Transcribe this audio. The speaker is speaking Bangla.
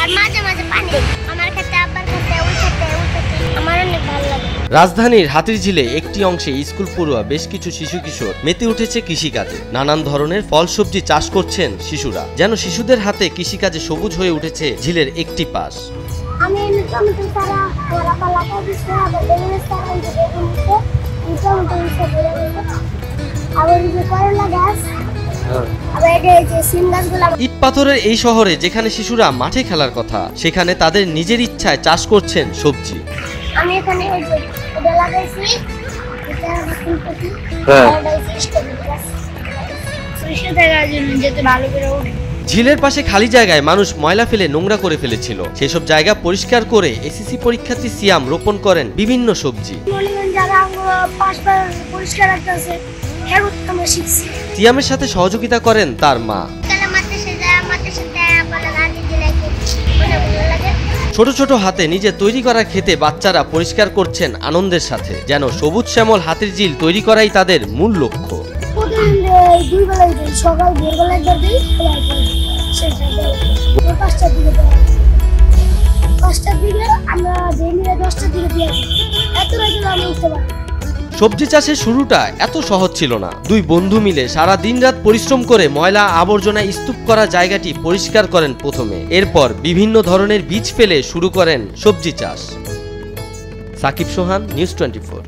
আর মাঝে মাঝে পানি। আমার খেতে আব্বার খেতে ওই খেতে আমার অনেক ভালো লাগে। রাজধানীর হাতিরঝিলে একটি অংশে স্কুল পড়ুয়া বেশ কিছু শিশু কিশোর মেতে উঠেছে কৃষিকাজে। নানান ধরনের ফল সবজি চাষ করছেন শিশুরা, যেন শিশুদের হাতে কৃষিকাজে সবুজ হয়ে উঠেছে ঝিলের একটি পাশ। আমি টমেটো চারা পালা দিচ্ছি, আবার বেগুনের চারা টমেটো আবার করলা গাছ, আবার যে সিম গাছগুলো। ইট পাথরের এই শহরে যেখানে শিশুরা মাঠে খেলার কথা, সেখানে তাদের নিজের ইচ্ছায় চাষ করছেন সবজি। আমি এখানে ওই যে এটা লাগাইছি, এটা ফুলকপি, যাতে ভালো করে ওঠে। ঝিলের পাশে খালি জায়গায় মানুষ ময়লা ফেলে নোংরা করে ফেলেছিল। সেসব জায়গা পরিষ্কার করে এসএসসি পরীক্ষার্থী সিয়াম রোপণ করেন বিভিন্ন সবজি। সিয়ামের সাথে সহযোগিতা করেন তার মা। ছোট ছোট হাতে নিজে তৈরি করা খেতে বাচ্চারা পরিষ্কার করছেন আনন্দের সাথে, যেন সবুজ শ্যামল হাতিরঝিল তৈরি করাই তাদের মূল লক্ষ্য। সকাল ভোরবেলায় পাঁচটার দিকে আমরা 10টার দিকে দিয়ে এত রাতে আমি উঠতে পারি। সবজি চাষের শুরুটা এত সহজ ছিল না। দুই বন্ধু মিলে সারা দিন রাত পরিশ্রম করে ময়লা আবর্জনা স্তূপ করা জায়গাটি পরিষ্কার করেন প্রথমে। এরপর বিভিন্ন ধরনের বীজ ফেলে শুরু করেন সবজি চাষ। সাকিব সোহান, নিউজ 24।